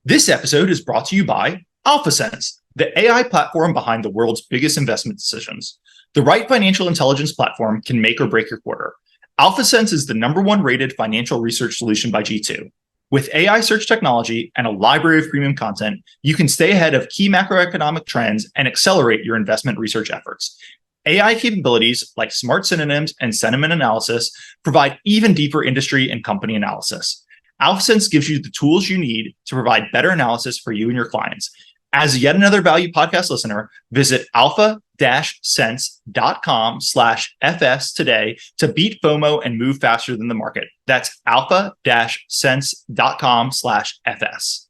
This episode is brought to you by Alphasense, the AI platform behind the world's biggest investment decisions. The right financial intelligence platform can make or break your quarter. Alphasense is the #1 rated financial research solution by G2. With AI search technology and a library of premium content, you can stay ahead of key macroeconomic trends and accelerate your investment research efforts. AI capabilities like smart synonyms and sentiment analysis provide even deeper industry and company analysis. Alphasense gives you the tools you need to provide better analysis for you and your clients. As yet another value podcast listener, visit alpha-sense.com/FS today to beat FOMO and move faster than the market. That's alpha-sense.com/FS.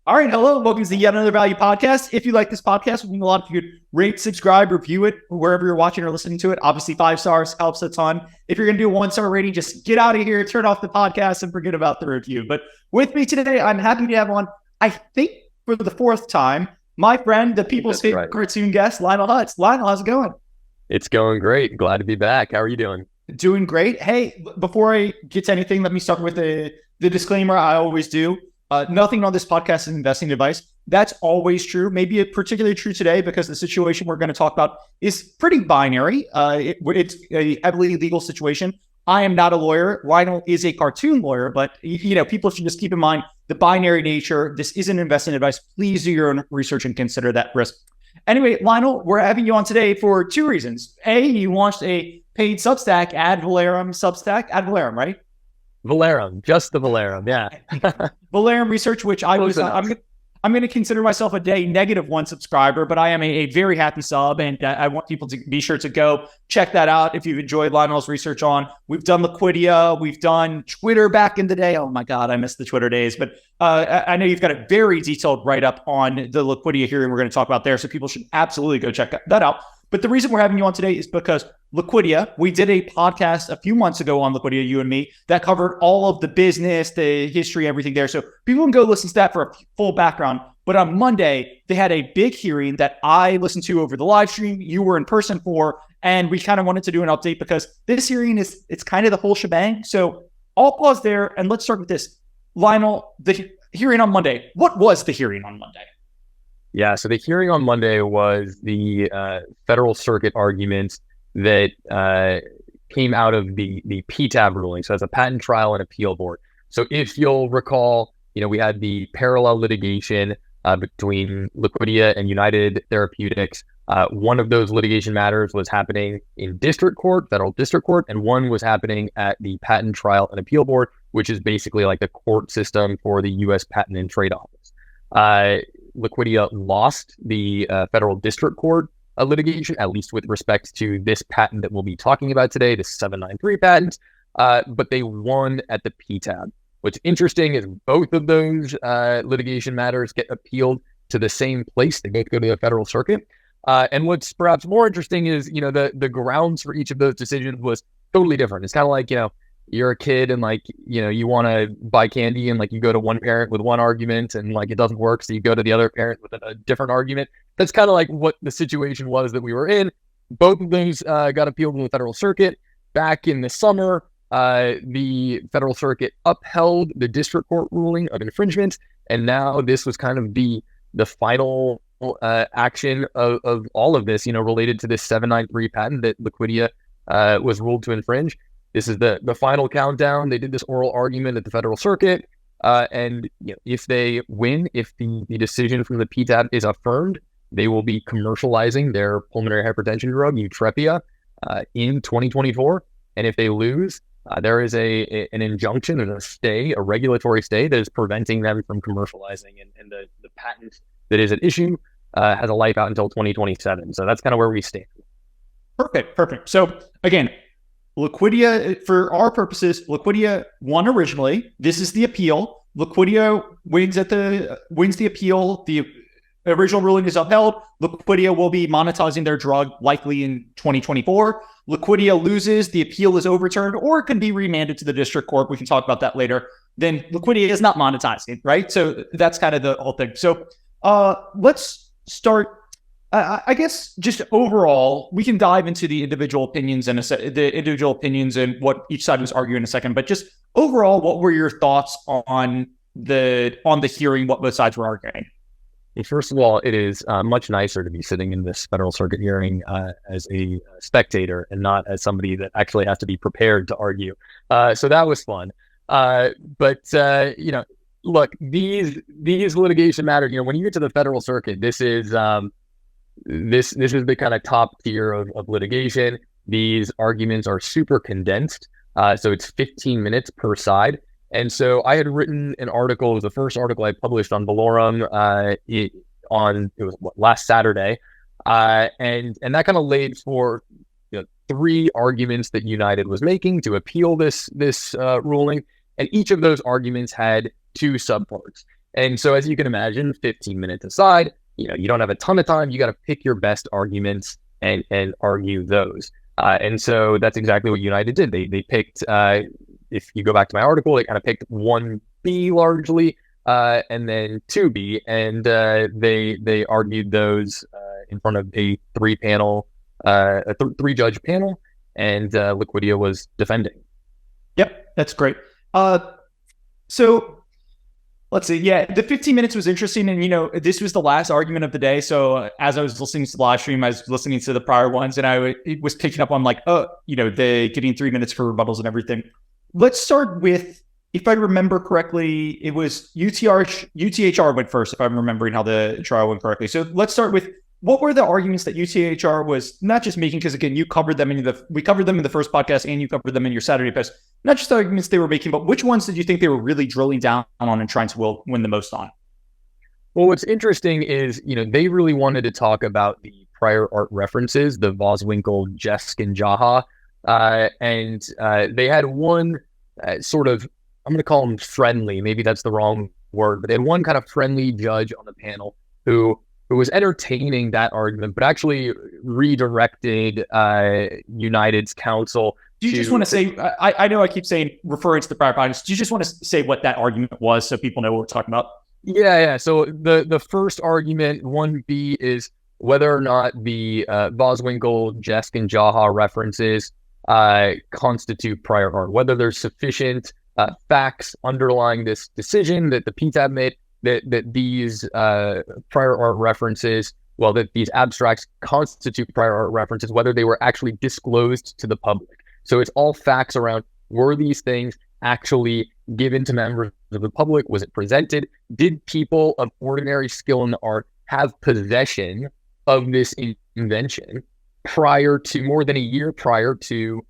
All right, hello, welcome to yet another value podcast. If you like this podcast, we need a lot of you could rate, subscribe, review it wherever you're watching or listening to it. Obviously, 5 stars helps a ton. If you're going to do a 1-star rating, just get out of here, turn off the podcast, and forget about the review. But with me today, I'm happy to have on, I think for the 4th time, my friend, the people's favorite cartoon guest, Lionel Hutz. Lionel, how's it going? It's going great. Glad to be back. How are you doing? Doing great. Hey, before I get to anything, let me start with the disclaimer I always do. Nothing on this podcast is investing advice. That's always true. Maybe it's particularly true today because the situation we're going to talk about is pretty binary. It's a heavily legal situation. I am not a lawyer. Lionel is a cartoon lawyer, but people should just keep in mind the binary nature. This isn't investing advice. Please do your own research and consider that risk. Anyway, Lionel, we're having you on today for 2 reasons. A, you launched a paid Substack, Valorem right? Valorem, just the Valorem, yeah. Valorem Research, which I'm going to consider myself a day -1 subscriber, but I am a very happy sub, and I want people to be sure to go check that out if you've enjoyed Lionel's research on. We've done Liquidia, we've done Twitter back in the day. Oh my God, I miss the Twitter days. But I know you've got a very detailed write-up on the Liquidia hearing we're going to talk about there, so people should absolutely go check that out. But the reason we're having you on today is because Liquidia, we did a podcast a few months ago on Liquidia, you and me, that covered all of the business, the history, everything there. So people can go listen to that for a full background. But on Monday, they had a big hearing that I listened to over the live stream, you were in person for, and we kind of wanted to do an update because this hearing it's kind of the whole shebang. So I'll pause there and let's start with this. Lionel, the hearing on Monday. What was the hearing on Monday? Yeah, so the hearing on Monday was the Federal Circuit arguments that came out of the PTAB ruling. So it's a Patent Trial and Appeal Board. So if you'll recall, we had the parallel litigation between Liquidia and United Therapeutics. One of those litigation matters was happening in federal district court, and one was happening at the Patent Trial and Appeal Board, which is basically like the court system for the U.S. Patent and Trade Office. Liquidia lost the federal district court litigation, at least with respect to this patent that we'll be talking about today, the 793 patent, but they won at the PTAB. What's interesting is both of those litigation matters get appealed to the same place. They both go to the Federal Circuit. And what's perhaps more interesting is, the grounds for each of those decisions was totally different. It's kind of like, you're a kid and you want to buy candy and you go to one parent with one argument and it doesn't work. So you go to the other parent with a different argument. That's kind of like what the situation was that we were in. Both of those got appealed to the Federal Circuit. Back in the summer, the Federal Circuit upheld the district court ruling of infringement. And now this was kind of the final action of all of this, related to this 793 patent that Liquidia was ruled to infringe. This is the final countdown. They did this oral argument at the Federal Circuit. And if they win, if the decision from the PTAB is affirmed, they will be commercializing their pulmonary hypertension drug, Yutrepia, in 2024. And if they lose, there is an injunction, there's a regulatory stay that is preventing them from commercializing. And the patent that is at issue has a life out until 2027. So that's kind of where we stand. Perfect. So again, Liquidia, for our purposes, Liquidia won originally. This is the appeal. Liquidia wins the appeal. The original ruling is upheld. Liquidia will be monetizing their drug likely in 2024. Liquidia loses, the appeal is overturned, or it can be remanded to the district court. We can talk about that later. Then Liquidia is not monetizing, right? So that's kind of the whole thing. So let's start. I guess just overall, we can dive into the individual opinions and what each side was arguing in a second. But just overall, what were your thoughts on the hearing what both sides were arguing? First of all, it is much nicer to be sitting in this Federal Circuit hearing as a spectator and not as somebody that actually has to be prepared to argue. So that was fun. But look, these litigation matters. When you get to the Federal Circuit, this is this is the kind of top tier of litigation. These arguments are super condensed, so it's 15 minutes per side. And so I had written an article. It was the first article I published on Valorem last Saturday, and that kind of laid for 3 arguments that United was making to appeal this ruling, and each of those arguments had 2 subparts. And so, as you can imagine, 15 minutes aside, you don't have a ton of time. You got to pick your best arguments and argue those. And so that's exactly what United did. They picked. If you go back to my article, they kind of picked 1B largely, and then 2B, and they argued those in front of a 3-judge panel, and Liquidia was defending. Yep, that's great. So let's see. Yeah, the 15 minutes was interesting, and this was the last argument of the day. So as I was listening to the live stream, I was listening to the prior ones, and I was picking up on they getting 3 minutes for rebuttals and everything. Let's start with, if I remember correctly, it was UTHR went first, if I'm remembering how the trial went correctly. So let's start with, what were the arguments that UTHR was not just making, because again, we covered them in the first podcast, and you covered them in your Saturday post, not just the arguments they were making, but which ones did you think they were really drilling down on and trying to win the most on? Well, what's interesting is, they really wanted to talk about the prior art references, the Voswinkel, Jesk, and Jaha. And they had one sort of, I'm going to call him friendly, maybe that's the wrong word, but they had one kind of friendly judge on the panel who was entertaining that argument, but actually redirected United's counsel. Do you just want to say, I know I keep referring to the prior podcast, do you just want to say what that argument was so people know what we're talking about? Yeah. So the first argument, 1B, is whether or not the Voswinkel, Jesk, and Jaha references constitute prior art, whether there's sufficient facts underlying this decision that the PTAB made that these prior art references, that these abstracts constitute prior art references, whether they were actually disclosed to the public. So it's all facts around, were these things actually given to members of the public? Was it presented? Did people of ordinary skill in the art have possession of this invention more than a year prior to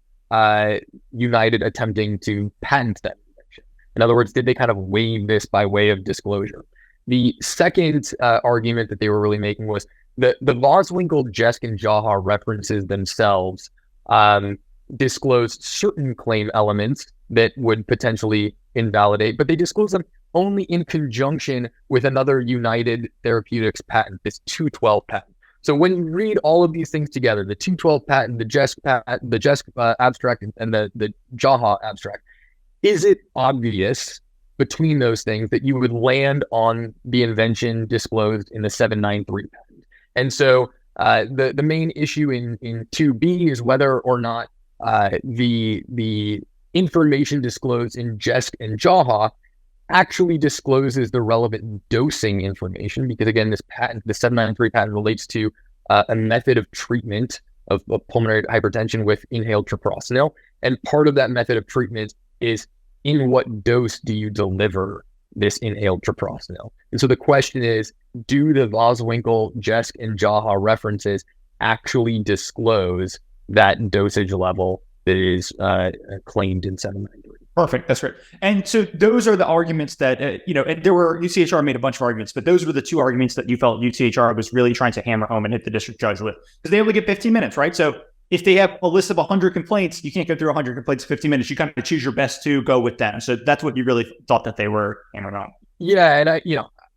United attempting to patent that invention? In other words, did they kind of waive this by way of disclosure? The second argument that they were really making was the Voswinkel, Jesk, and Jaha references themselves disclosed certain claim elements that would potentially invalidate, but they disclose them only in conjunction with another United Therapeutics patent, this 212 patent. So when you read all of these things together, the 212 patent, the Jesk abstract, and the Jaha abstract, is it obvious between those things that you would land on the invention disclosed in the 793 patent? And so the main issue in 2B is whether or not the information disclosed in Jesk and Jaha actually discloses the relevant dosing information, because again, this patent, the 793 patent, relates to a method of treatment of pulmonary hypertension with inhaled treprostinil, and part of that method of treatment is, in what dose do you deliver this inhaled treprostinil? And so the question is, do the Voswinkel, Jesk, and Jaha references actually disclose that dosage level that is claimed in 793? Perfect. That's right. And so those are the arguments that, and there were, UTHR made a bunch of arguments, but those were the 2 arguments that you felt UTHR was really trying to hammer home and hit the district judge with, because they only get 15 minutes, right? So if they have a list of 100 complaints, you can't go through 100 complaints in 15 minutes. You kind of choose your best to go with them. So that's what you really thought that they were hammering on. Yeah. And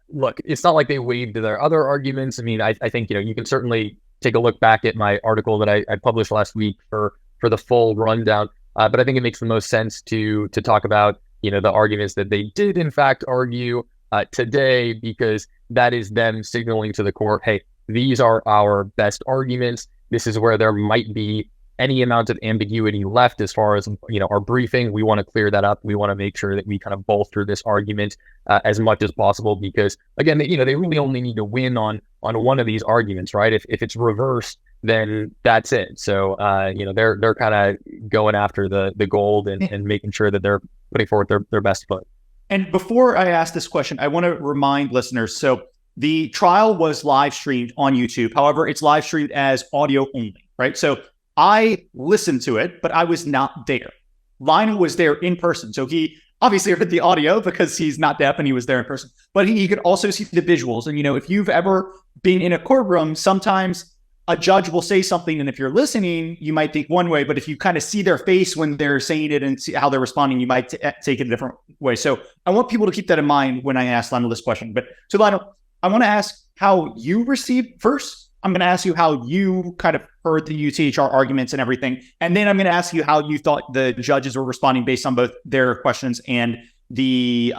look, it's not like they waived their other arguments. I mean, I think, you can certainly take a look back at my article that I published last week for the full rundown. But I think it makes the most sense to talk about, the arguments that they did in fact argue today, because that is them signaling to the court, hey, these are our best arguments. This is where there might be any amount of ambiguity left as far as, our briefing. We want to clear that up. We want to make sure that we kind of bolster this argument as much as possible, because again, they really only need to win on one of these arguments, right? If it's reversed, then that's it. So, they're kind of going after the gold and making sure that they're putting forward their best foot. And before I ask this question, I want to remind listeners, so the trial was live streamed on YouTube. However, it's live streamed as audio only, right? So I listened to it, but I was not there. Lionel was there in person. So he obviously heard the audio because he's not deaf and he was there in person, but he could also see the visuals. And, if you've ever been in a courtroom, sometimes a judge will say something, and if you're listening, you might think one way, but if you kind of see their face when they're saying it and see how they're responding, you might take it a different way. So I want people to keep that in mind when I ask Lionel this question. But so Lionel, I want to ask how you received first. I'm going to ask you how you kind of heard the UTHR arguments and everything. And then I'm going to ask you how you thought the judges were responding based on both their questions and their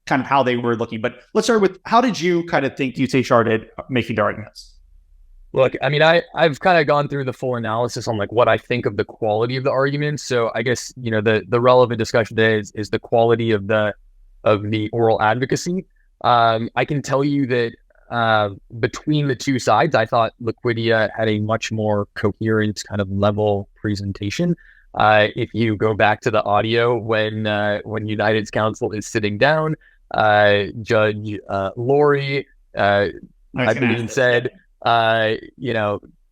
kind of how they were looking. But let's start with, how did you kind of think UTHR did making the arguments? Look, I mean, I've kind of gone through the full analysis on like what I think of the quality of the arguments. So I guess, the relevant discussion today is the quality of the oral advocacy. I can tell you that between the two sides, I thought Liquidia had a much more coherent kind of level presentation. If you go back to the audio when United's counsel is sitting down, Judge Lori, I believe, said,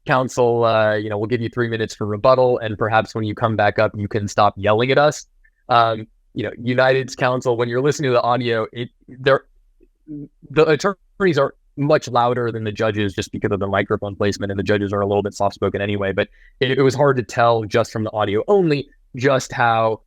counsel, we'll give you 3 minutes for rebuttal, and perhaps when you come back up, you can stop yelling at us. United's counsel, when you're listening to the audio, the attorneys are much louder than the judges just because of the microphone placement, and the judges are a little bit soft-spoken anyway, but it was hard to tell just from the audio only just how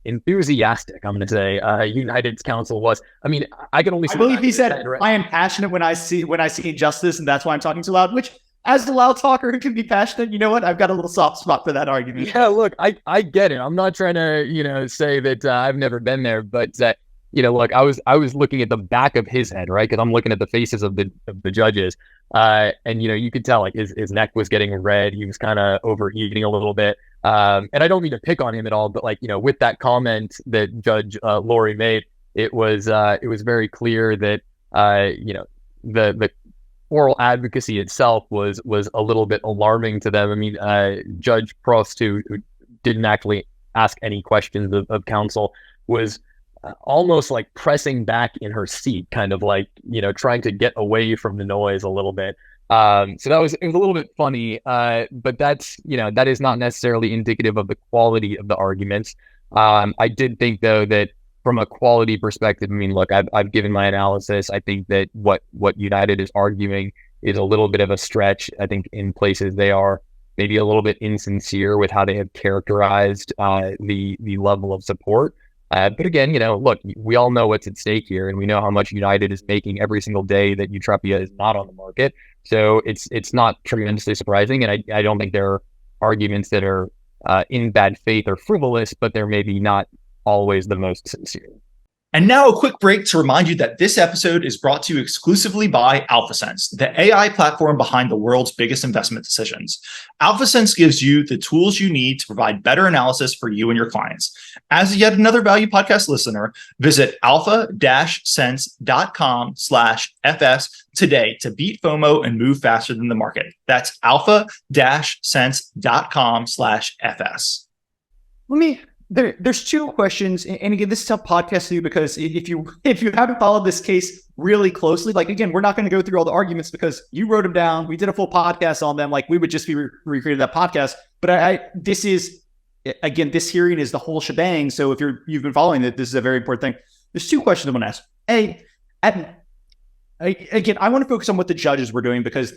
enthusiastic, I'm going to say, United's counsel was. I mean, I can only. I believe he said, right? I am passionate when I see injustice, and that's why I'm talking so loud. Which, as a loud talker who can be passionate, you know what? I've got a little soft spot for that argument. Yeah, look, I get it. I'm not trying to say that I've never been there, but look, I was looking at the back of his head, right? Because I'm looking at the faces of the judges, and you could tell like his neck was getting red. He was kind of overeating a little bit. And I don't mean to pick on him at all, but with that comment that Judge Lori made, it was very clear that the oral advocacy itself was a little bit alarming to them. I mean, Judge Prost, who didn't actually ask any questions of counsel, was almost like pressing back in her seat, kind of like trying to get away from the noise a little bit. So it was a little bit funny, but that's, that is not necessarily indicative of the quality of the arguments. I did think, though, that from a quality perspective, I mean, look, I've given my analysis. I think that what United is arguing is a little bit of a stretch. I think in places they are maybe a little bit insincere with how they have characterized the level of support. But again, look, we all know what's at stake here, and we know how much United is making every single day that Yutrepia is not on the market. So it's not tremendously surprising, and I don't think there are arguments that are in bad faith or frivolous, but they're maybe not always the most sincere. And now a quick break to remind you that this episode is brought to you exclusively by Alphasense, the AI platform behind the world's biggest investment decisions. Alphasense gives you the tools you need to provide better analysis for you and your clients. As yet another value podcast listener, visit alpha-sense.com/FS today to beat FOMO and move faster than the market. That's alpha-sense.com/FS. There's two questions, and again, this is a podcast to you because if you haven't followed this case really closely, like again, we're not going to go through all the arguments because you wrote them down. We did a full podcast on them. Like we would just be recreating that podcast. But this hearing is the whole shebang. So if you've been following it, this is a very important thing. There's two questions I want to ask. Again, I want to focus on what the judges were doing because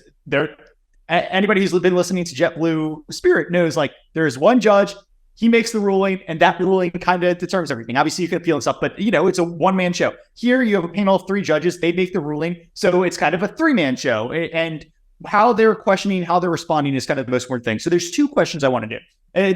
anybody who's been listening to JetBlue Spirit knows like there's one judge. He makes the ruling, and that ruling kind of determines everything. Obviously, you can appeal and stuff, but it's a one-man show. Here, you have a panel of three judges. They make the ruling, so it's kind of a three-man show. And how they're questioning, how they're responding is kind of the most important thing. So there's two questions I want to do.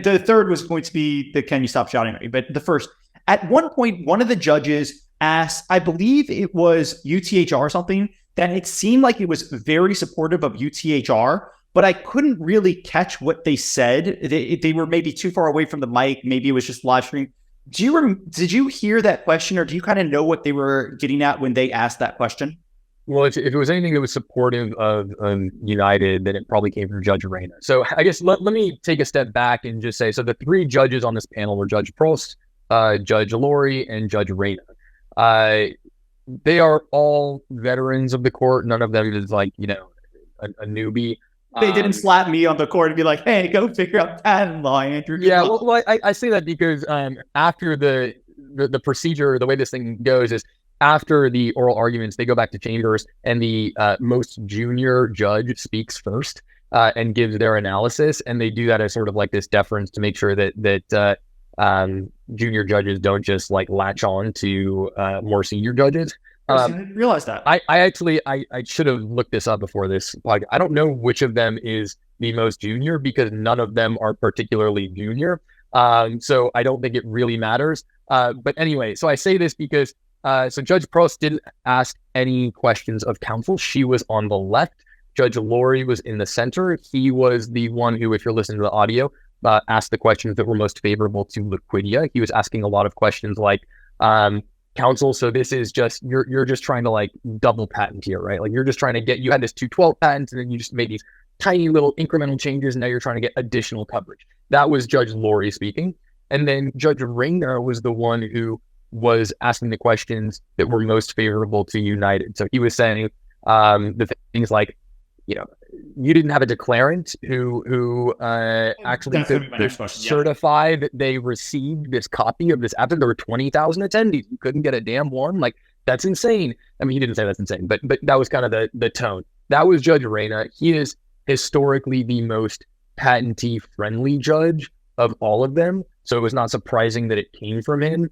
The third was going to be the "Can you stop shouting at me?" But the first, at one point, one of the judges asked, I believe it was UTHR or something, that it seemed like it was very supportive of UTHR but I couldn't really catch what they said. They were maybe too far away from the mic. Maybe it was just live stream. Did you hear that question, or do you kind of know what they were getting at when they asked that question? Well, if it was anything that was supportive of United, then it probably came from Judge Reyna. So I guess let me take a step back and just say, so the three judges on this panel were Judge Prost, Judge Laurie, and Judge Reyna. They are all veterans of the court. None of them is like, a newbie. They didn't slap me on the court and be like, "Hey, go figure out patent law, Andrew." Yeah, well, I say that because after the procedure, the way this thing goes is after the oral arguments, they go back to chambers, and the most junior judge speaks first and gives their analysis, and they do that as sort of like this deference to make sure that junior judges don't just like latch on to more senior judges. I didn't realize that. I should have looked this up before this podcast. I don't know which of them is the most junior because none of them are particularly junior. So I don't think it really matters. But anyway, so I say this because so Judge Prost didn't ask any questions of counsel. She was on the left. Judge Laurie was in the center. He was the one who, if you're listening to the audio, asked the questions that were most favorable to Liquidia. He was asking a lot of questions like, counsel, so this is just, you're just trying to like double patent here, right? Like you're just trying to get, you had this 212 patent and then you just made these tiny little incremental changes and now you're trying to get additional coverage. That was Judge Laurie speaking. And then Judge Reyna was the one who was asking the questions that were most favorable to United. So he was saying the things like, you didn't have a declarant who actually certified that they received this copy of this after there were 20,000 attendees. You couldn't get a damn one. Like, that's insane. I mean, he didn't say that's insane, but that was kind of the tone. That was Judge Reyna. He is historically the most patentee-friendly judge of all of them. So it was not surprising that it came from him.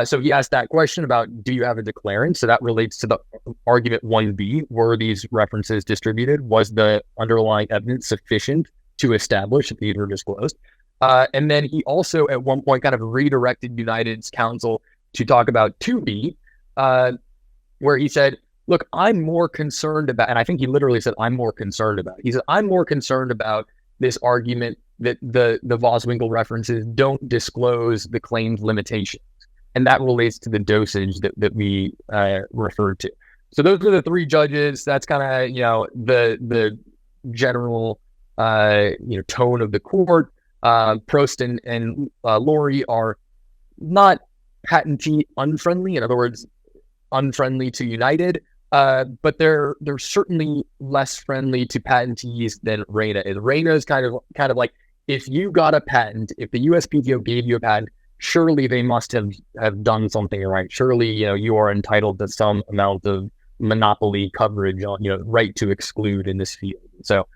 So he asked that question about, do you have a declarant? So that relates to the argument 1B. Were these references distributed? Was the underlying evidence sufficient to establish that these were disclosed? And then he also at one point kind of redirected United's counsel to talk about 2B, where he said, look, I'm more concerned about, and I think he literally said, I'm more concerned about. He said, I'm more concerned about this argument that the Voswinkel references don't disclose the claimed limitations. And that relates to the dosage that we referred to. So those are the three judges. That's kind of, the general, tone of the court. Prost and Laurie are not patentee unfriendly. In other words, unfriendly to United. But they're certainly less friendly to patentees than Reyna is. Reyna is kind of like, if you got a patent, if the USPTO gave you a patent, surely they must have done something right. Surely, you are entitled to some amount of monopoly coverage on, right to exclude in this field. So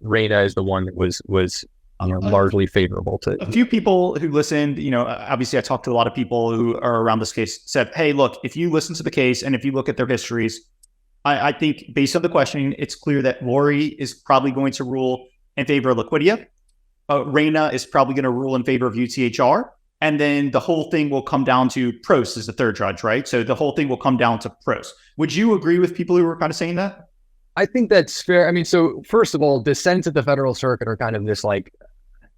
Reyna is the one that was largely favorable to. A few people who listened, obviously I talked to a lot of people who are around this case, said, hey, look, if you listen to the case and if you look at their histories, I think based on the questioning, it's clear that Laurie is probably going to rule in favor of Liquidia. Reyna is probably going to rule in favor of UTHR. And then the whole thing will come down to Prost as the third judge, right? So the whole thing will come down to Prost. Would you agree with people who were kind of saying that? I think that's fair. I mean, so first of all, dissents at the federal circuit are kind of this like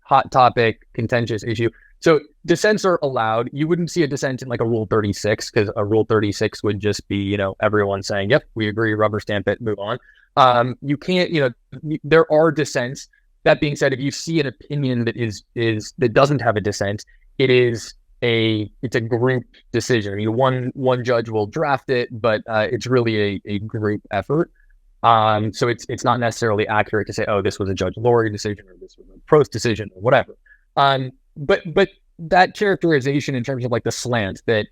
hot topic, contentious issue. So dissents are allowed. You wouldn't see a dissent in like a Rule 36 because a Rule 36 would just be, everyone saying, yep, we agree, rubber stamp it, move on. You can't, there are dissents. That being said, if you see an opinion that doesn't have a dissent, it's a group decision. I mean, one judge will draft it, but it's really a group effort. So it's not necessarily accurate to say, oh, this was a Judge Laurie decision or this was a Prost decision or whatever. But that characterization in terms of like the slant that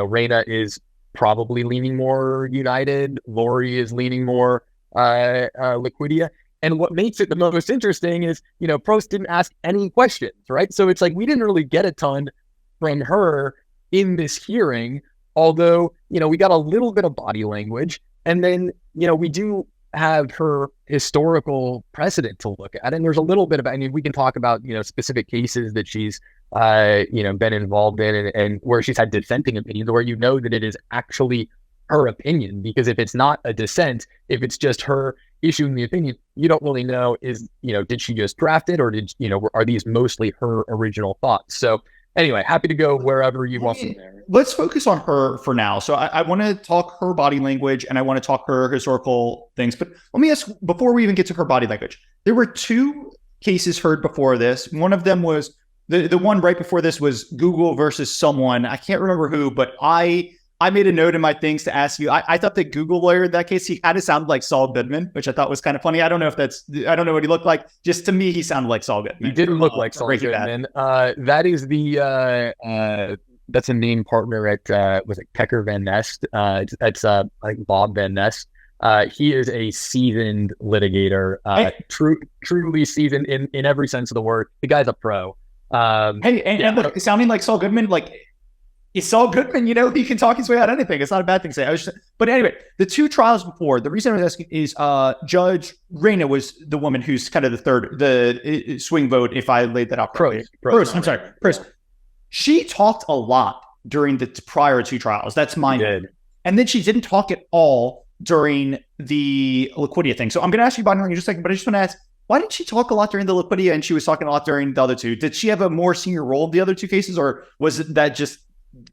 Reyna is probably leaning more United, Laurie is leaning more Liquidia. And what makes it the most interesting is, Prost didn't ask any questions, right? So it's like, we didn't really get a ton from her in this hearing, although, we got a little bit of body language. And then, we do have her historical precedent to look at. And there's a little bit of, we can talk about, specific cases that she's, been involved in and where she's had dissenting opinions, where that it is actually her opinion. Because if it's not a dissent, if it's just her issuing the opinion, you don't really know did she just draft it, or are these mostly her original thoughts? So anyway, happy to go wherever you want from there. Let's focus on her for now. So I want to talk her body language, and I want to talk her historical things. But let me ask, before we even get to her body language, there were two cases heard before this. One of them was the one right before this was Google versus someone. I can't remember who, but I made a note in my things to ask you. I thought the Google lawyer in that case, he kind of sounded like Saul Goodman, which I thought was kind of funny. I don't know what he looked like. Just to me, he sounded like Saul Goodman. He didn't look like Saul Goodman. That is that's a named partner at was it Pecker Van Nest? It's I think Bob Van Nest. He is a seasoned litigator, truly seasoned in every sense of the word. The guy's a pro. And look, sounding like Saul Goodman, like, it's Saul Goodman, he can talk his way out of anything. It's not a bad thing to say. But anyway, the two trials before, the reason I was asking is Judge Reyna was the woman who's kind of the swing vote, if I laid that out correctly. Pros. She talked a lot during the prior two trials. That's mine. And then she didn't talk at all during the Liquidia thing. So I'm going to ask you about her in just a second, but I just want to ask, why didn't she talk a lot during the Liquidia and she was talking a lot during the other two? Did she have a more senior role in the other two cases, or was that just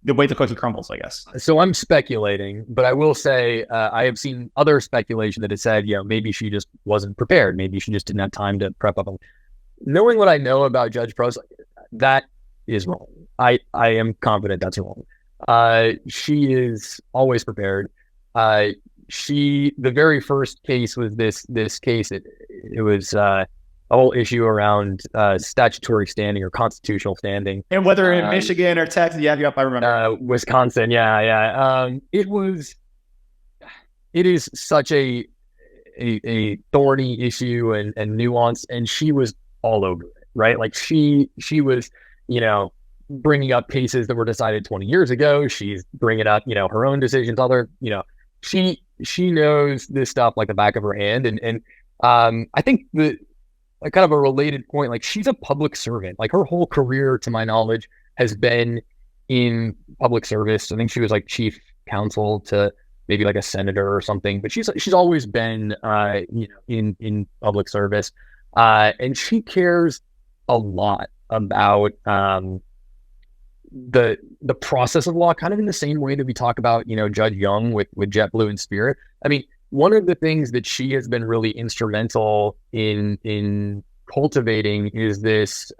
the way the cookie crumbles, I guess? So I'm speculating, but I will say I have seen other speculation that has said, maybe she just wasn't prepared. Maybe she just didn't have time to prep up. Knowing what I know about Judge Pros, that is wrong. I am confident that's wrong. She is always prepared. The very first case was this case. It was a whole issue around statutory standing or constitutional standing, and whether in Michigan or Texas. I remember. Wisconsin. It is such a thorny issue and nuance, and she was all over it, right? Like she was, bringing up cases that were decided 20 years ago. She's bringing up, her own decisions, she knows this stuff like the back of her hand. And I think kind of a related point, like she's a public servant, like her whole career, to my knowledge, has been in public service. I think she was like chief counsel to maybe like a senator or something, but she's always been, in public service. And she cares a lot about, the process of law, kind of in the same way that we talk about, Judge Young with JetBlue and Spirit. I mean, one of the things that she has been really instrumental in cultivating is this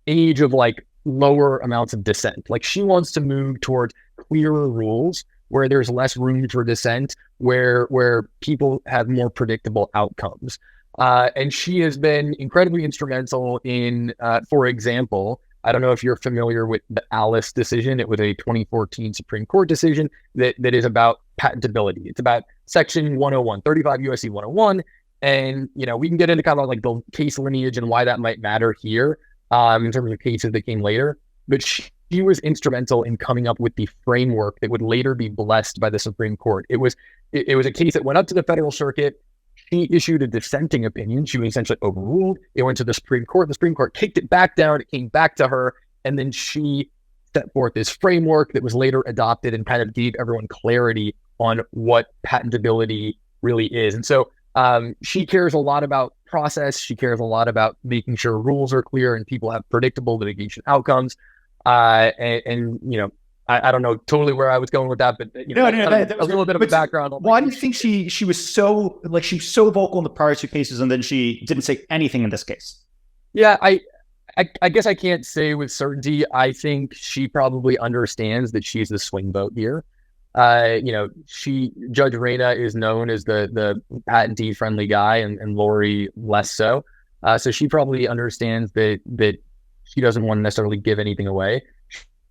age of like lower amounts of dissent. Like she wants to move towards clearer rules where there's less room for dissent, where people have more predictable outcomes. And she has been incredibly instrumental in, for example, I don't know if you're familiar with the Alice decision. It was a 2014 Supreme Court decision that is about patentability. It's about Section 101, 35 USC 101. And, we can get into kind of like the case lineage and why that might matter here in terms of cases that came later. But she was instrumental in coming up with the framework that would later be blessed by the Supreme Court. It was a case that went up to the federal circuit. She issued a dissenting opinion. She was essentially overruled. It went to the Supreme Court. The Supreme Court kicked it back down. It came back to her. And then she set forth this framework that was later adopted and kind of gave everyone clarity on what patentability really is. And so she cares a lot about process. She cares a lot about making sure rules are clear and people have predictable litigation outcomes. I don't know totally where I was going with that, but that was a little bit of a background. Why do you think she was so vocal in the prior two cases and then she didn't say anything in this case? Yeah, I guess I can't say with certainty. I think she probably understands that she's the swing vote here. Judge Reyna is known as the patentee friendly guy, and Lori less so. So she probably understands that she doesn't want to necessarily give anything away.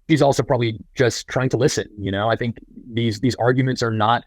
She's also probably just trying to listen. I think these arguments are not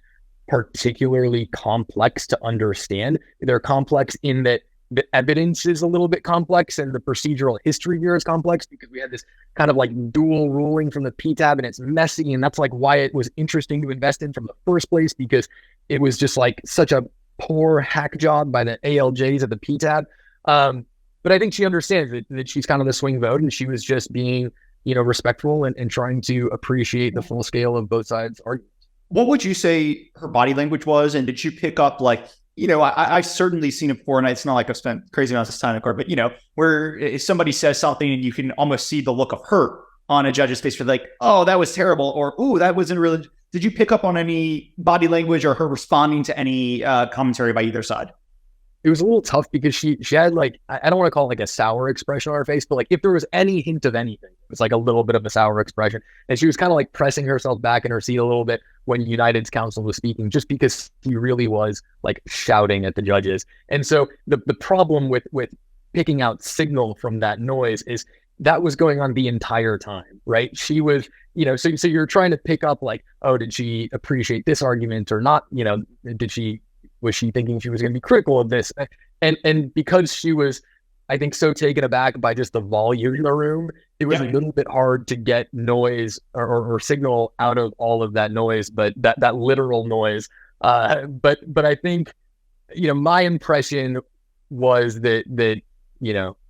particularly complex to understand. They're complex in that the evidence is a little bit complex and the procedural history here is complex because we had this kind of like dual ruling from the PTAB and it's messy. And that's like why it was interesting to invest in from the first place, because it was just like such a poor hack job by the ALJs at the PTAB. But I think she understands that she's kind of the swing vote and she was just being respectful and trying to appreciate the full scale of both sides' arguments. What would you say her body language was? And did you pick up like, I've certainly seen it before, and it's not like I've spent crazy amounts of time in court, but where if somebody says something and you can almost see the look of hurt on a judge's face for like, oh, that was terrible, or, oh, that wasn't really, did you pick up on any body language or her responding to any commentary by either side? It was a little tough because she had like, I don't want to call it like a sour expression on her face, but like if there was any hint of anything, it was like a little bit of a sour expression. And she was kind of like pressing herself back in her seat a little bit when United's counsel was speaking, just because he really was like shouting at the judges. And so the problem with picking out signal from that noise is that was going on the entire time, right? She was, so you're trying to pick up like, oh, did she appreciate this argument or not? Was she thinking she was going to be critical of this? And because she was, I think, so taken aback by just the volume in the room, it was a little bit hard to get noise or signal out of all of that noise, but that literal noise. But I think, my impression was that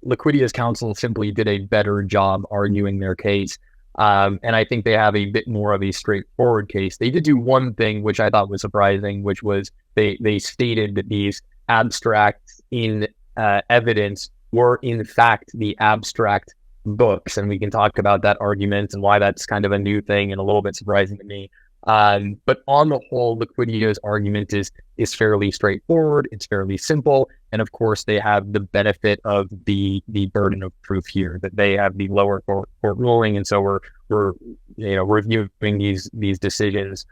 Liquidia's counsel simply did a better job arguing their case. And I think they have a bit more of a straightforward case. They did do one thing, which I thought was surprising, which was they stated that these abstracts in evidence were in fact the abstract books. And we can talk about that argument and why that's kind of a new thing and a little bit surprising to me. But on the whole, Liquidia's argument is fairly straightforward. It's fairly simple. And of course, they have the benefit of the burden of proof here, that they have the lower court ruling. And so we're reviewing these decisions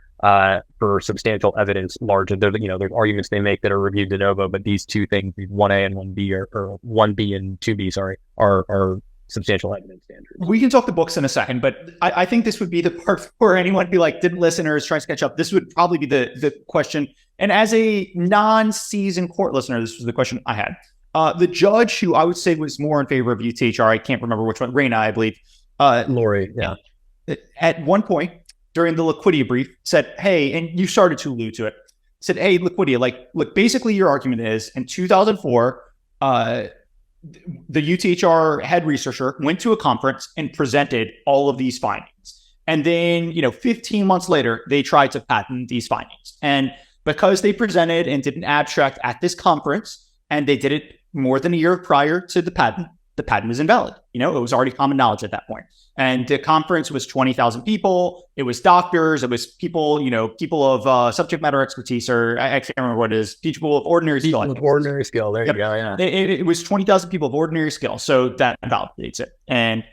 for substantial evidence larger. There's arguments they make that are reviewed de novo, but these two things, 1A and 1B or 1B and 2B, are substantial evidence standards. We can talk the books in a second, but I think this would be the part where anyone be like, didn't listen or is trying to catch up. This would probably be the question. And as a non-seasoned court listener, this was the question I had. The judge who I would say was more in favor of UTHR, I can't remember which one, Reina, I believe. Lori, yeah. At one point during the Liquidia brief said, hey, and you started to allude to it, said, hey, Liquidia, look, basically your argument is in 2004, the UTHR head researcher went to a conference and presented all of these findings. And then, 15 months later, they tried to patent these findings. And because they presented and did an abstract at this conference, and they did it more than a year prior to the patent is invalid. It was already common knowledge at that point. And the conference was 20,000 people. It was doctors. It was people, people of subject matter expertise, or I can't remember what it is. People of ordinary skill. Ordinary skill. There you go. Yeah. It was 20,000 people of ordinary skill. So that validates it. And,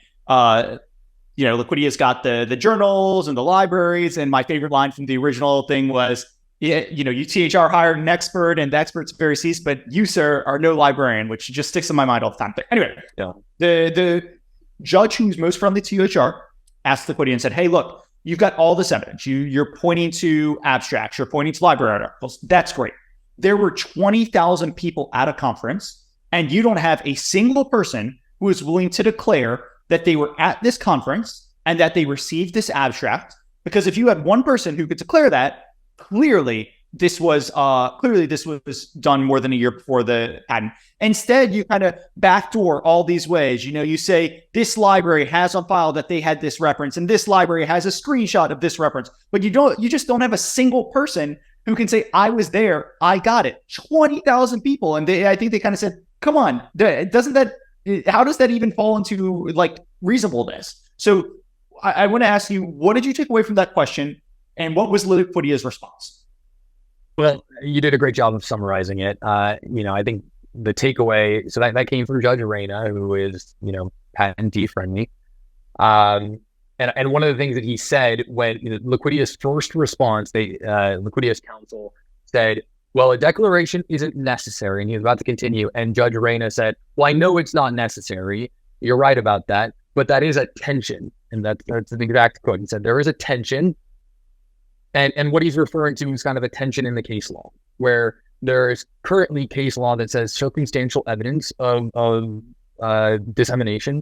Liquidia's got the journals and the libraries. And my favorite line from the original thing was, UTHR hired an expert and the expert's very ceased, but you, sir, are no librarian, which just sticks in my mind all the time. But anyway, the judge who's most friendly to UTHR asked Liquidia and said, hey, look, you've got all this evidence. You're pointing to abstracts. You're pointing to library articles. That's great. There were 20,000 people at a conference, and you don't have a single person who is willing to declare that they were at this conference and that they received this abstract. Because if you had one person who could declare that, clearly this was done more than a year before the patent. Instead, you kind of backdoor all these ways. You say this library has on file that they had this reference, and this library has a screenshot of this reference, but you just don't have a single person who can say, I was there, I got it. 20,000 people. And I think they kind of said, come on, how does that even fall into like reasonableness? So I want to ask you, what did you take away from that question? And what was Liquidia's response? Well, you did a great job of summarizing it. I think the takeaway, so that came from Judge Reina, who is, patentee friendly. And one of the things that he said when Liquidia's first response, Liquidia's counsel said, well, a declaration isn't necessary. And he was about to continue. And Judge Reina said, well, I know it's not necessary. You're right about that. But that is a tension. And that's the exact quote. He said, there is a tension. And what he's referring to is kind of a tension in the case law, where there is currently case law that says circumstantial evidence of dissemination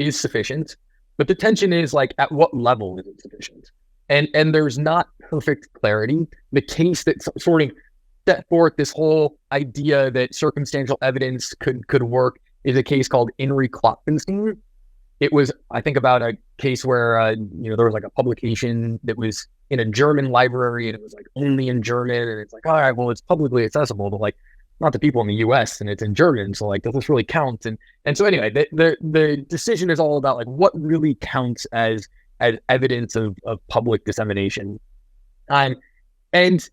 is sufficient. But the tension is like, at what level is it sufficient? And there's not perfect clarity. The case that sort of set forth this whole idea that circumstantial evidence could work is a case called Inri Klopfenstein. It was, I think, about a case where, there was like a publication that was in a German library and it was like only in German, and it's like, all right, well, it's publicly accessible, but like not the people in the US and it's in German. So like, does this really count? And so anyway, the decision is all about like what really counts as evidence of public dissemination. And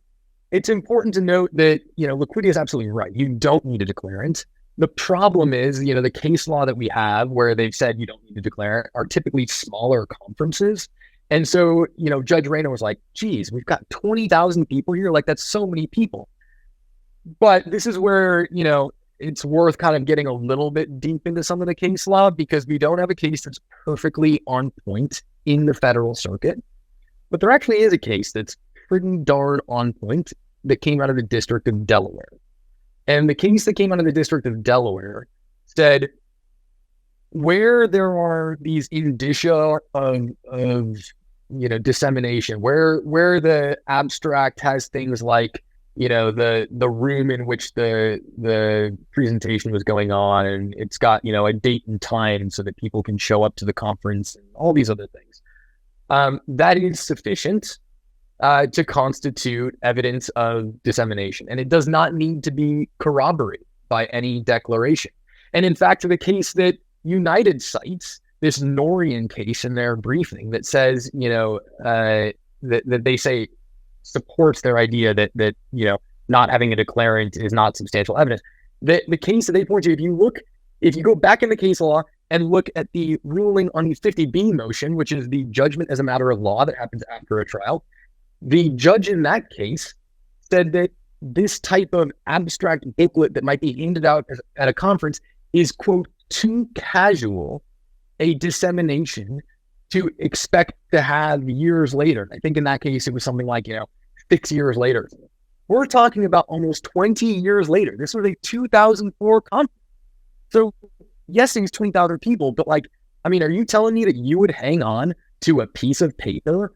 it's important to note that, Liquidia is absolutely right. You don't need a declarant. The problem is, the case law that we have where they've said you don't need to declare are typically smaller conferences. And so, Judge Rayner was like, geez, we've got 20,000 people here. Like, that's so many people. But this is where, it's worth kind of getting a little bit deep into some of the case law, because we don't have a case that's perfectly on point in the federal circuit. But there actually is a case that's pretty darn on point that came out of the District of Delaware. And the case that came out of the District of Delaware said, where there are these indicia of dissemination, where the abstract has things like, the room in which the presentation was going on, and it's got, a date and time so that people can show up to the conference and all these other things. That is sufficient to constitute evidence of dissemination, and it does not need to be corroborated by any declaration. And in fact, the case that United cites, this Norian case in their briefing that says, that they say supports their idea that not having a declarant is not substantial evidence. The case that they point to, if you go back in the case law and look at the ruling on the 50B motion, which is the judgment as a matter of law that happens after a trial, the judge in that case said that this type of abstract booklet that might be handed out at a conference is, quote, too casual a dissemination to expect to have years later. I think in that case, it was something like, 6 years later. We're talking about almost 20 years later. This was a 2004 conference. So yes, it's 20,000 people, but are you telling me that you would hang on to a piece of paper,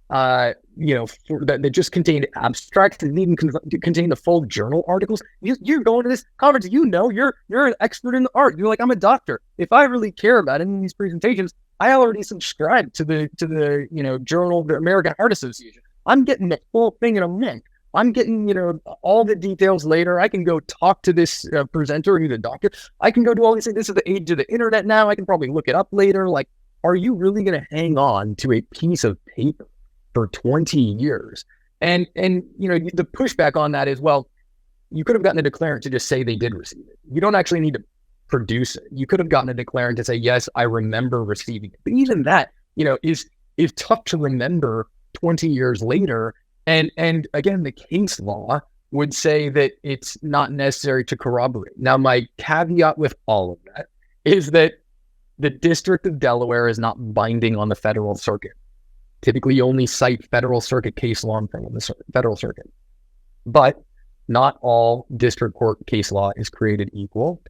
that just contained abstracts and didn't even contain the full journal articles? You're going to this conference, you're an expert in the art. You're like, I'm a doctor. If I really care about any of these presentations, I already subscribe to the journal, the American Heart Association. I'm getting the full thing in a month. I'm getting, all the details later. I can go talk to this presenter who's a doctor. I can go do all these things. This is the age of the internet now. I can probably look it up later. Like, are you really going to hang on to a piece of paper for 20 years? And the pushback on that is, well, you could have gotten a declarant to just say they did receive it. You don't actually need to produce it. You could have gotten a declarant to say, yes, I remember receiving it. But even that, is tough to remember 20 years later. And again, the case law would say that it's not necessary to corroborate. Now, my caveat with all of that is that the District of Delaware is not binding on the federal circuit. Typically, you only cite federal circuit case law in front of the federal circuit. But not all district court case law is created equal.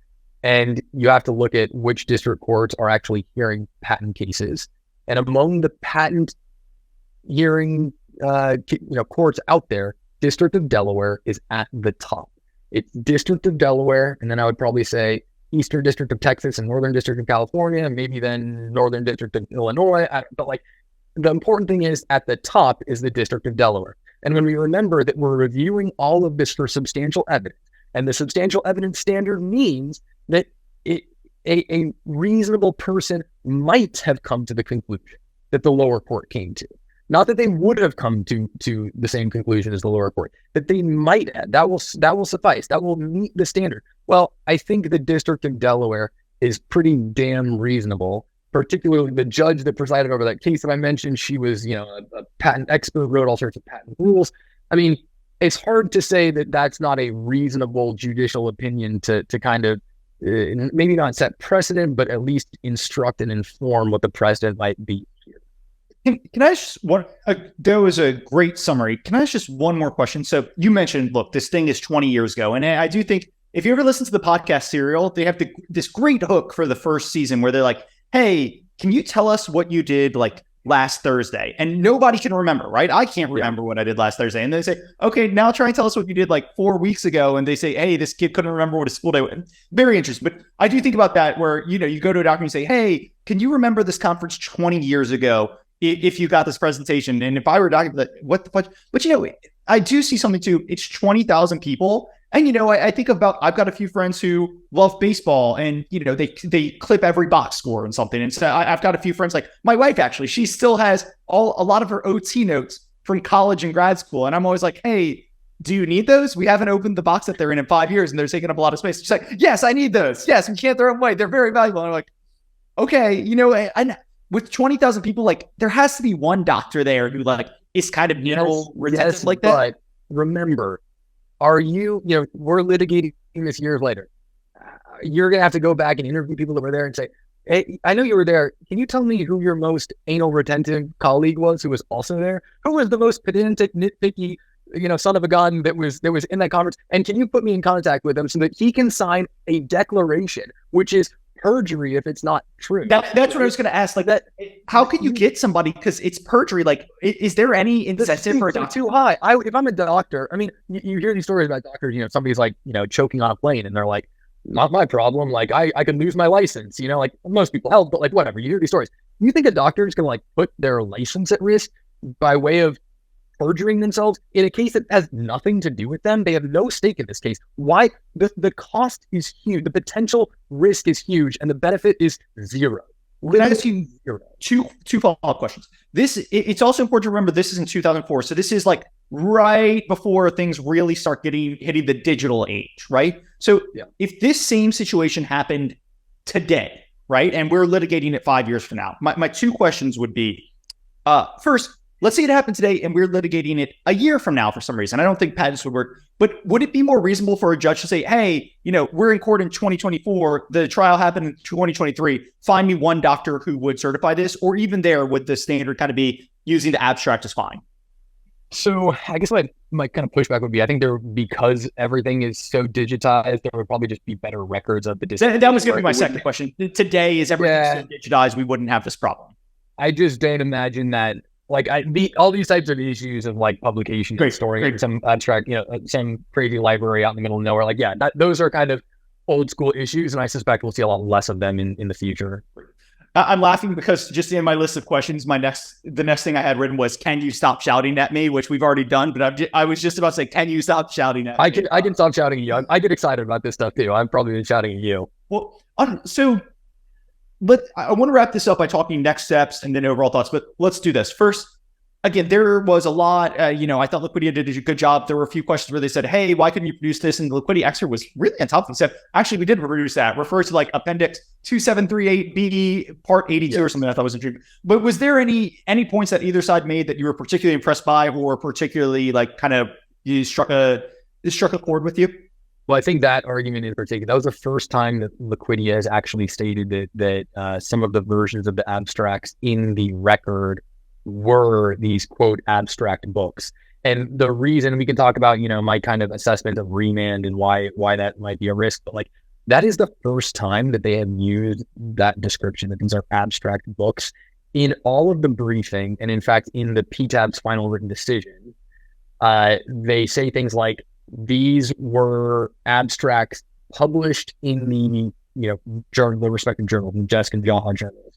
And you have to look at which district courts are actually hearing patent cases. And among the patent hearing courts out there, District of Delaware is at the top. It's District of Delaware, and then I would probably say Eastern District of Texas and Northern District of California, and maybe then Northern District of Illinois. But the important thing is, at the top is the District of Delaware. And when we remember that we're reviewing all of this for substantial evidence, and the substantial evidence standard means that a reasonable person might have come to the conclusion that the lower court came to. Not that they would have come to the same conclusion as the lower court, that they might have. That will suffice. That will meet the standard. Well, I think the District of Delaware is pretty damn reasonable, particularly the judge that presided over that case that I mentioned. She was, a patent expert, wrote all sorts of patent rules. I mean, it's hard to say that that's not a reasonable judicial opinion to kind of maybe not set precedent, but at least instruct and inform what the precedent might be here. Can I just that was a great summary. Can I ask just one more question? So you mentioned, look, this thing is 20 years ago. And I do think if you ever listen to the podcast Serial, they have this great hook for the first season where they're like, hey, can you tell us what you did last Thursday? And nobody can remember, right? I can't remember what I did last Thursday. And they say, okay, now try and tell us what you did 4 weeks ago. And they say, hey, this kid couldn't remember what his school day was. Very interesting. But I do think about that where, you go to a doctor and you say, hey, can you remember this conference 20 years ago? if you got this presentation. And if I were talking about what the fuck, but I do see something too. It's 20,000 people. And, I think about, I've got a few friends who love baseball and, they clip every box score and something. And so I've got a few friends, like my wife, actually, she still has a lot of her OT notes from college and grad school. And I'm always like, hey, do you need those? We haven't opened the box that they're in 5 years and they're taking up a lot of space. She's like, yes, I need those. Yes, we can't throw them away. They're very valuable. And I'm like, okay, and with 20,000 people, like there has to be one doctor there who like is kind of, retentive like that. But remember, we're litigating this years later. You're going to have to go back and interview people that were there and say, hey, I know you were there. Can you tell me who your most anal retentive colleague was who was also there? Who was the most pedantic, nitpicky, son of a gun that was in that conference? And can you put me in contact with him so that he can sign a declaration, which is perjury if it's not true? That's what I was going to ask. Like that, how can you get somebody, because it's perjury? Like, is there any incentive for a doctor? Too high. If I'm a doctor, I mean, you hear these stories about doctors. Somebody's like, choking on a plane, and they're like, not my problem. Like, I could lose my license. Like most people help, but like whatever. You hear these stories. You think a doctor is going to like put their license at risk by way of perjuring themselves in a case that has nothing to do with them? They have no stake in this case. Why? The cost is huge. The potential risk is huge, and the benefit is zero. Can I ask you two follow-up questions? It's also important to remember this is in 2004, so this is like right before things really start hitting the digital age, right? So if this same situation happened today, right, and we're litigating it 5 years from now, my two questions would be, first, let's say it happened today and we're litigating it a year from now for some reason. I don't think patents would work, but would it be more reasonable for a judge to say, hey, we're in court in 2024, the trial happened in 2023, find me one doctor who would certify this? Or even there, would the standard kind of be using the abstract is fine? So I guess my kind of pushback would be, I think because everything is so digitized, there would probably just be better records of the decision. That was going to be my second question. Today, is everything so digitized, we wouldn't have this problem? I just don't imagine that. Like all these types of issues of like publication and storing some abstract, some crazy library out in the middle of nowhere. Like, those are kind of old school issues, and I suspect we'll see a lot less of them in the future. I'm laughing because just in my list of questions, the next thing I had written was, "Can you stop shouting at me?" Which we've already done, but I was just about to say, "Can you stop shouting at me?" I can stop shouting at you. I get excited about this stuff too. I'm probably been shouting at you. Well, so. But I want to wrap this up by talking next steps and then overall thoughts, but let's do this. First, again, there was a lot, I thought Liquidia did a good job. There were a few questions where they said, hey, why couldn't you produce this? And the Liquidia expert was really on top of it. Said, actually, we did produce that. Refers to like Appendix 2738B, Part 82 or something I thought was intriguing. But was there any points that either side made that you were particularly impressed by or particularly like kind of you struck a chord with you? Well, I think that argument in particular, that was the first time that Liquidia has actually stated that some of the versions of the abstracts in the record were these, quote, abstract books. And the reason we can talk about, my kind of assessment of remand and why that might be a risk, but like that is the first time that they have used that description, that these are abstract books in all of the briefing. And in fact, in the PTAB's final written decision, they say things like, these were abstracts published in the the respective journals, the Jesk and Jaha journals,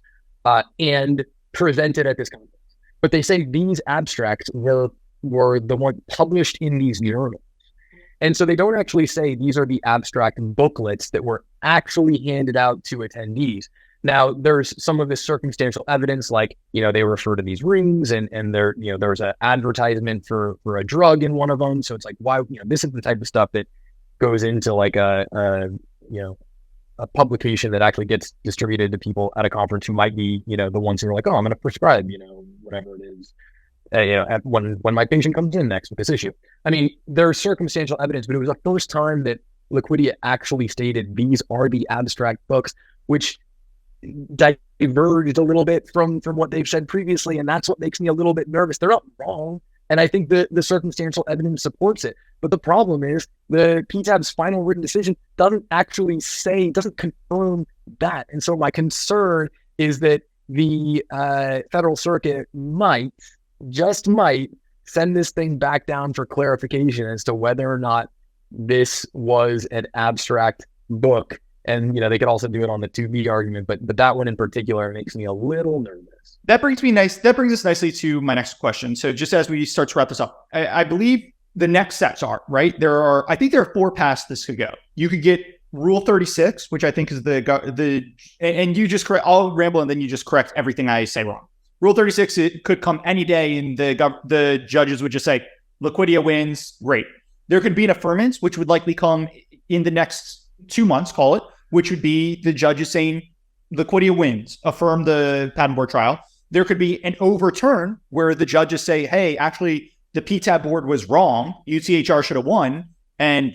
and presented at this conference. But they say these abstracts were the one published in these journals, and so they don't actually say these are the abstract booklets that were actually handed out to attendees. Now, there's some of this circumstantial evidence, like, they refer to these rings and there's an advertisement for a drug in one of them. So it's like, why, this is the type of stuff that goes into like a publication that actually gets distributed to people at a conference who might be, the ones who are like, oh, I'm going to prescribe, whatever it is, when my patient comes in next with this issue. I mean, there's circumstantial evidence, but it was the first time that Liquidia actually stated these are the abstract books, which diverged a little bit from what they've said previously, and that's what makes me a little bit nervous. They're not wrong, and I think the circumstantial evidence supports it. But the problem is the PTAB's final written decision doesn't confirm that. And so my concern is that the Federal Circuit might send this thing back down for clarification as to whether or not this was an abstract book. And, they could also do it on the 2B argument, but that one in particular makes me a little nervous. this. That brings us nicely to my next question. So just as we start to wrap this up, I believe the next steps are, right? I think there are 4 paths this could go. You could get Rule 36, which I think is and you just correct, I'll ramble and then you just correct everything I say wrong. Rule 36, it could come any day and the judges would just say, Liquidia wins, great. There could be an affirmance, which would likely come in the next 2 months, call it, which would be the judges saying Liquidia wins, affirm the patent board trial. There could be an overturn where the judges say, hey, actually, the PTAB board was wrong. UTHR should have won, and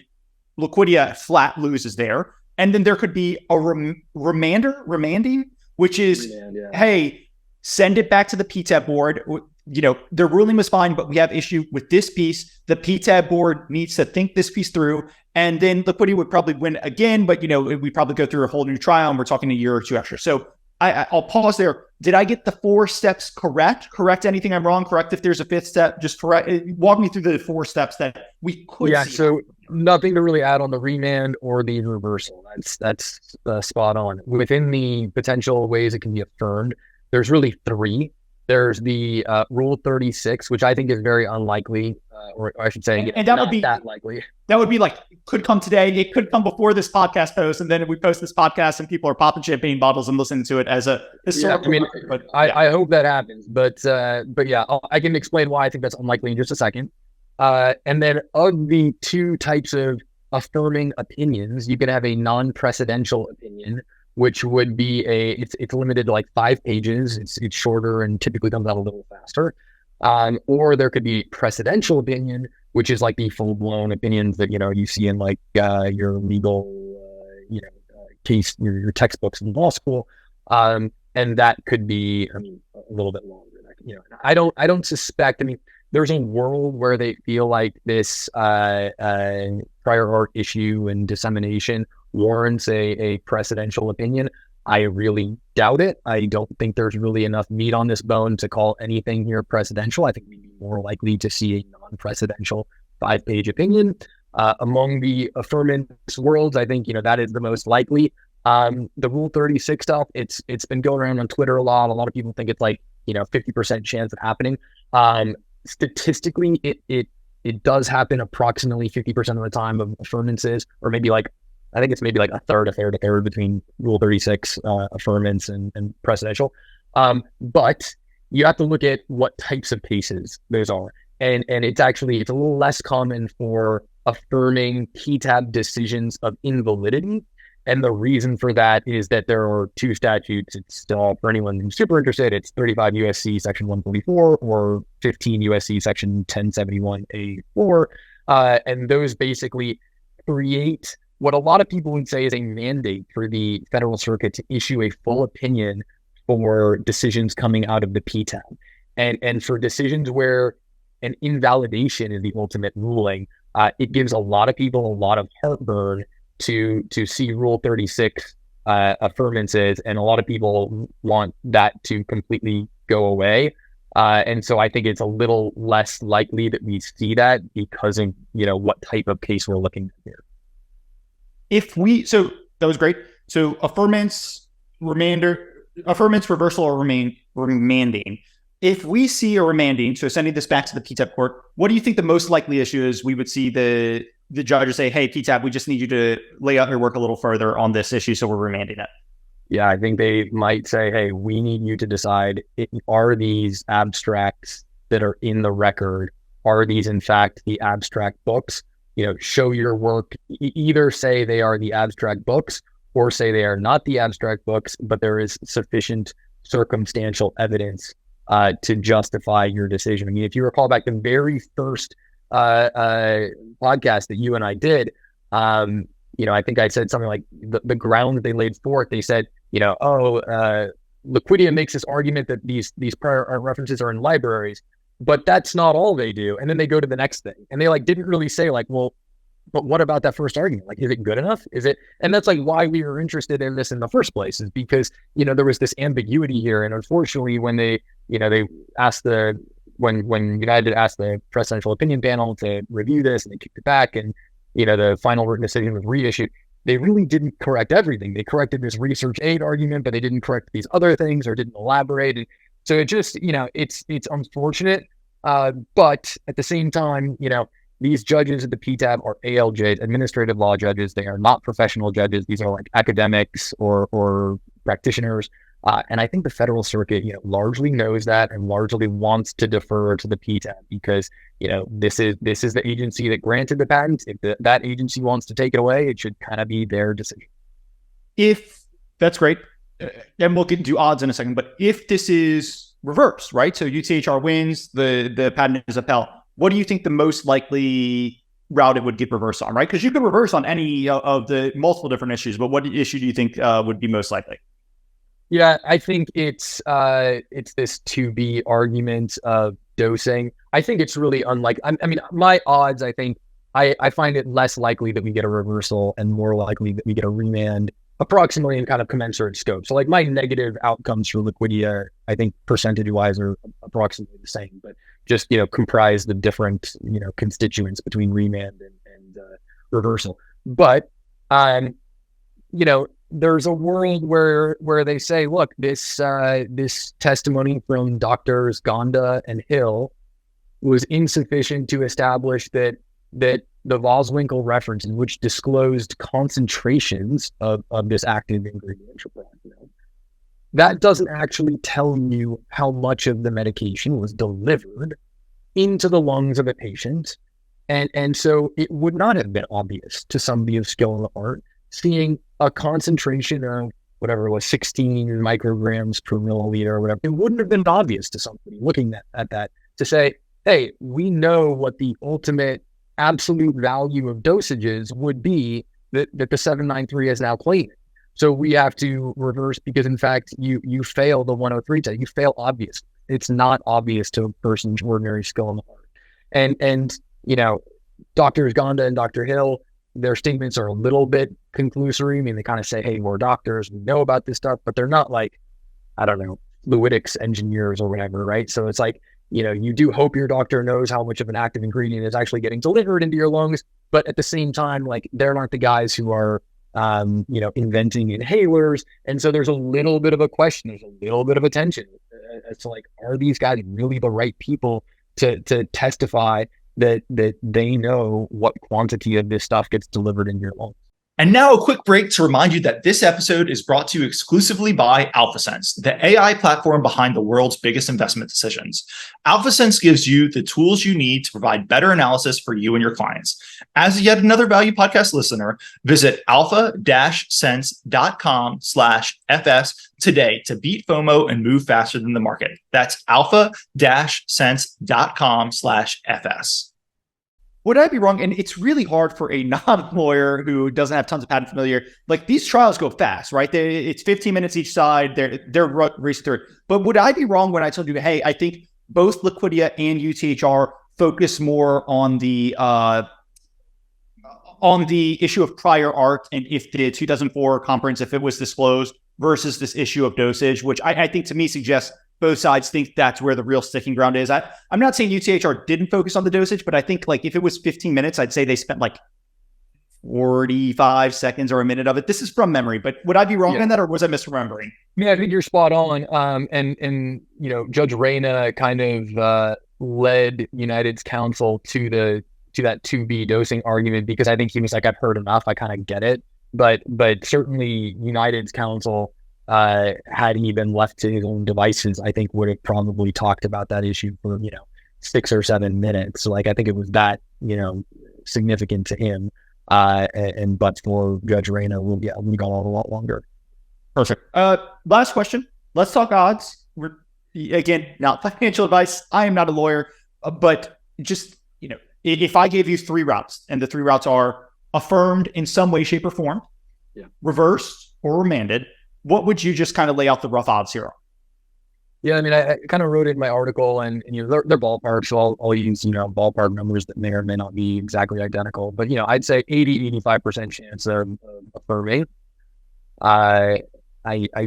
Liquidia flat loses there. And then there could be a remanding, which is, hey, send it back to the PTAB board. Their ruling was fine, but we have issue with this piece. The PTAB board needs to think this piece through. And then Liquidia would probably win again, but, we probably go through a whole new trial and we're talking a year or 2 extra. So I'll pause there. Did I get the 4 steps correct? Correct anything I'm wrong? Correct if there's a 5th step? Just walk me through the 4 steps that we could see. So nothing to really add on the remand or the reversal. That's spot on. Within the potential ways it can be affirmed, there's really 3. There's the Rule 36, which I think is very unlikely, or I should say, and that would be that likely. That would be could come today. It could come before this podcast post, and then if we post this podcast and people are popping champagne bottles and listening to it as a historical. I hope that happens, but yeah, I can explain why I think that's unlikely in just a second. And then of the 2 types of affirming opinions, you can have a non-precedential opinion, which would be it's limited to 5 pages. It's shorter and typically comes out a little faster. Or there could be precedential opinion, which is the full-blown opinions that you see in your legal case, your textbooks in law school. And that could be a little bit longer. I don't suspect. There's a world where they feel like this prior art issue and dissemination warrants a precedential opinion. I really doubt it. I don't think there's really enough meat on this bone to call anything here precedential. I think we'd be more likely to see a non-precedential 5-page opinion. Among the affirmance worlds, I think, that is the most likely. The Rule 36 stuff, it's been going around on Twitter a lot. A lot of people think it's 50% chance of happening. Statistically, it does happen approximately 50% of the time of affirmances, or maybe I think it's maybe a third between Rule 36 affirmance and precedential. But you have to look at what types of cases those are. And it's a little less common for affirming PTAB decisions of invalidity. And the reason for that is that there are 2 statutes. It's for anyone who's super interested, it's 35 USC section 144 or 15 USC section 1071A4. And those basically create what a lot of people would say is a mandate for the Federal Circuit to issue a full opinion for decisions coming out of the PTAB. And for decisions where an invalidation is the ultimate ruling, it gives a lot of people a lot of heartburn to see Rule 36 affirmances, and a lot of people want that to completely go away. And so I think it's a little less likely that we see that because of what type of case we're looking at here. So that was great. So affirmance, reversal, or remanding. If we see a remanding, so sending this back to the PTAB court, what do you think the most likely issue is? We would see the judges say, hey, PTAB, we just need you to lay out your work a little further on this issue, so we're remanding it. Yeah, I think they might say, hey, we need you to decide, are these abstracts that are in the record, are these in fact the abstract books? Show your work, either say they are the abstract books or say they are not the abstract books, but there is sufficient circumstantial evidence to justify your decision. If you recall back the very first podcast that you and I did, I think I said something like the ground that they laid forth, they said, Liquidia makes this argument that these prior art references are in libraries, but that's not all they do. And then they go to the next thing, and they didn't really say well, but what about that first argument? Is it good enough? Is it? And that's why we were interested in this in the first place, is because, there was this ambiguity here. And unfortunately, when they asked when United asked the presidential opinion panel to review this, and they kicked it back, and, the final written decision was reissued, they really didn't correct everything. They corrected this research aid argument, but they didn't correct these other things or didn't elaborate. So it just, it's unfortunate. But at the same time, these judges at the PTAB are ALJs, administrative law judges. They are not professional judges. These are like academics or practitioners. And I think the Federal Circuit, largely knows that and largely wants to defer to the PTAB because, this is the agency that granted the patent. If that agency wants to take it away, it should kind of be their decision. If that's great, and we'll get into odds in a second, but if this is reversed, right? So UTHR wins, the patent is upheld. What do you think the most likely route it would get reversed on, right? Because you could reverse on any of the multiple different issues, but what issue do you think would be most likely? Yeah, I think it's this 2B argument of dosing. I think it's really unlikely. I mean, my odds, I think, I find it less likely that we get a reversal and more likely that we get a remand approximately in kind of commensurate scope. So like my negative outcomes for Liquidia, I think percentage-wise are approximately the same, but just, comprise the different, constituents between remand and reversal. But, there's a world where they say, look, this testimony from Doctors Gonda and Hill was insufficient to establish that the Voswinkel reference, in which disclosed concentrations of this active ingredient, that doesn't actually tell you how much of the medication was delivered into the lungs of a patient. And so it would not have been obvious to somebody of skill in the art seeing a concentration of whatever it was, 16 micrograms per milliliter or whatever. It wouldn't have been obvious to somebody looking at that to say, hey, we know what the ultimate absolute value of dosages would be that the 793 is now claiming. So we have to reverse because, in fact, you fail the 103 test. You fail obvious. It's not obvious to a person's ordinary skill in the art. And Drs. Gonda and Dr. Hill, their statements are a little bit conclusory. I mean, they kind of say, hey, we're doctors, we know about this stuff, but they're not like, I don't know, fluidics engineers or whatever, right? So it's like, you do hope your doctor knows how much of an active ingredient is actually getting delivered into your lungs, but at the same time, like, they're not the guys who are, inventing inhalers. And so there's a little bit of a question, there's a little bit of a tension as to like, are these guys really the right people to testify that they know what quantity of this stuff gets delivered in your lungs? And now a quick break to remind you that this episode is brought to you exclusively by Alphasense, the AI platform behind the world's biggest investment decisions. Alphasense gives you the tools you need to provide better analysis for you and your clients. As yet another value podcast listener, visit alpha-sense.com/FS today to beat FOMO and move faster than the market. That's alpha-sense.com/FS. Would I be wrong? And it's really hard for a non-lawyer who doesn't have tons of patent familiar. Like, these trials go fast, right? It's 15 minutes each side. They're racing through it. But would I be wrong when I told you, hey, I think both Liquidia and UTHR focus more on the issue of prior art and if the 2004 conference, if it was disclosed, versus this issue of dosage, which I think to me suggests both sides think that's where the real sticking ground is. I'm not saying UTHR didn't focus on the dosage, but I think like if it was 15 minutes, I'd say they spent like 45 seconds or a minute of it. This is from memory, but would I be wrong on that, or was I misremembering? Yeah, I think you're spot on. And Judge Reyna kind of led United's counsel to that 2B dosing argument because I think he was like, I've heard enough. I kind of get it. But certainly United's counsel, had he been left to his own devices, I think would have probably talked about that issue for, 6 or 7 minutes. So like, I think it was that, significant to him. But for Judge Reyna, we got a lot longer. Perfect. Last question. Let's talk odds. We're, again, not financial advice. I am not a lawyer, but just, if I gave you 3 routes and the 3 routes are affirmed in some way, shape or form, reversed or remanded, what would you just kind of lay out the rough odds here on? Yeah, I mean, I kind of wrote it in my article, and they're ballpark, so I'll use ballpark numbers that may or may not be exactly identical. But I'd say 80-85% chance of affirming. I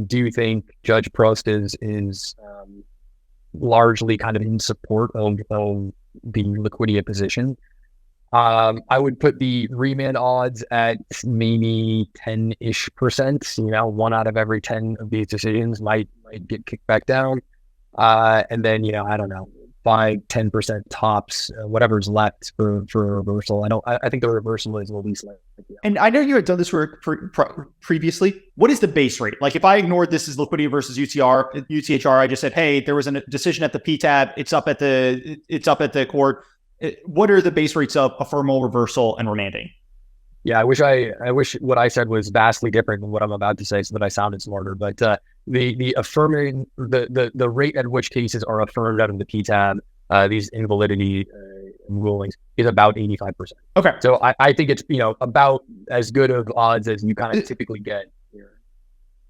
do think Judge Prost is largely kind of in support of the Liquidia position. I would put the remand odds at maybe 10-ish%. 1 out of every 10 of these decisions might get kicked back down. And then, I don't know, 5-10% tops, whatever's left for a reversal. I think the reversal is the least likely. And I know you had done this work previously. What is the base rate? Like if I ignored this as Liquidia versus UTHR, I just said, hey, there was a decision at the PTAB. It's up at the court. What are the base rates of affirmal, reversal, and remanding? Yeah, I wish what I said was vastly different than what I'm about to say, so that I sounded smarter. But the affirming the rate at which cases are affirmed out of the PTAB, these invalidity rulings, is about 85%. Okay, so I think it's about as good of odds as you kind of typically get here.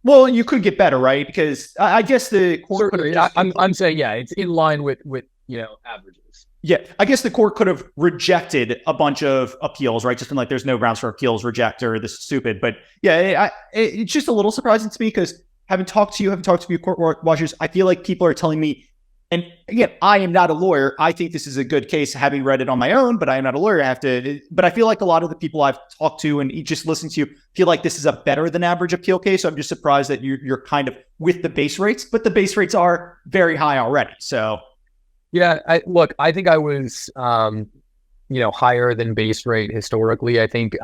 Well, you could get better, right? Because I guess the court. I'm saying it's in line with averages. Yeah, I guess the court could have rejected a bunch of appeals, right? Just been like, there's no grounds for appeals, reject, or this is stupid. But yeah, it's just a little surprising to me because having talked to you court watchers, I feel like people are telling me, and again, I am not a lawyer. I think this is a good case, having read it on my own, but I am not a lawyer. But I feel like a lot of the people I've talked to and just listened to feel like this is a better than average appeal case. So I'm just surprised that you're kind of with the base rates, but the base rates are very high already. So. Yeah, I think I was, higher than base rate historically. I think,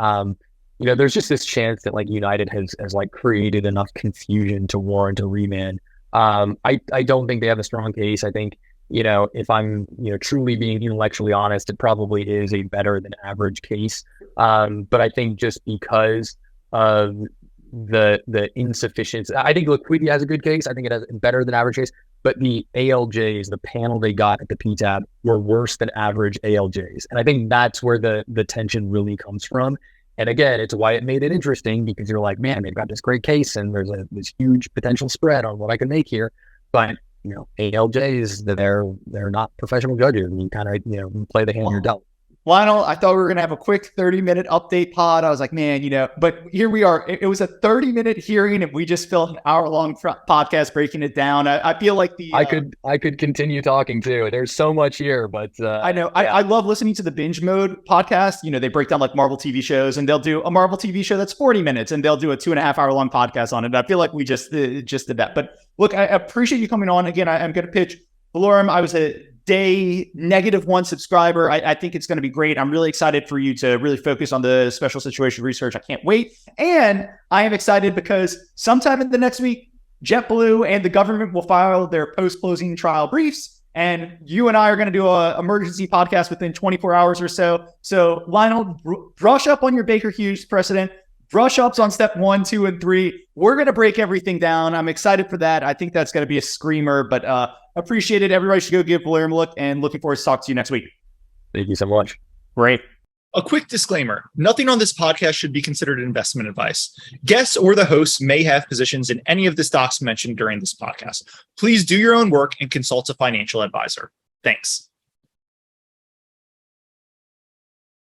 there's just this chance that like United has like created enough confusion to warrant a remand. I don't think they have a strong case. I think, if I'm, truly being intellectually honest, it probably is a better than average case. But I think just because of the insufficiency, I think Liquidia has a good case. I think it has a better than average case. But the ALJs, the panel they got at the PTAB, were worse than average ALJs. And I think that's where the tension really comes from. And again, it's why it made it interesting, because you're like, man, they've got this great case and there's this huge potential spread on what I can make here. But, ALJs, they're not professional judges. And you kind of, play the hand you're dealt. Lionel, I thought we were going to have a quick 30-minute update pod. I was like, man, but here we are. It was a 30-minute hearing and we just filmed an hour-long podcast breaking it down. I feel like I could continue talking too. There's so much here, but I know. Yeah. I love listening to the Binge Mode podcast. They break down like Marvel TV shows, and they'll do a Marvel TV show that's 40 minutes and they'll do a 2.5-hour-long podcast on it. I feel like we just did that. But look, I appreciate you coming on. Again, I'm going to pitch Valorem. I was a day -1 subscriber. I think it's going to be great. I'm really excited for you to really focus on the special situation research. I can't wait. And I am excited because sometime in the next week, JetBlue and the government will file their post-closing trial briefs. And you and I are going to do an emergency podcast within 24 hours or so. So Lionel, brush up on your Baker Hughes precedent. Brush ups on step 1, 2, and 3. We're going to break everything down. I'm excited for that. I think that's going to be a screamer, but appreciate it. Everybody should go give Valorem a look, and looking forward to talk to you next week. Thank you so much. Great. A quick disclaimer. Nothing on this podcast should be considered investment advice. Guests or the hosts may have positions in any of the stocks mentioned during this podcast. Please do your own work and consult a financial advisor. Thanks.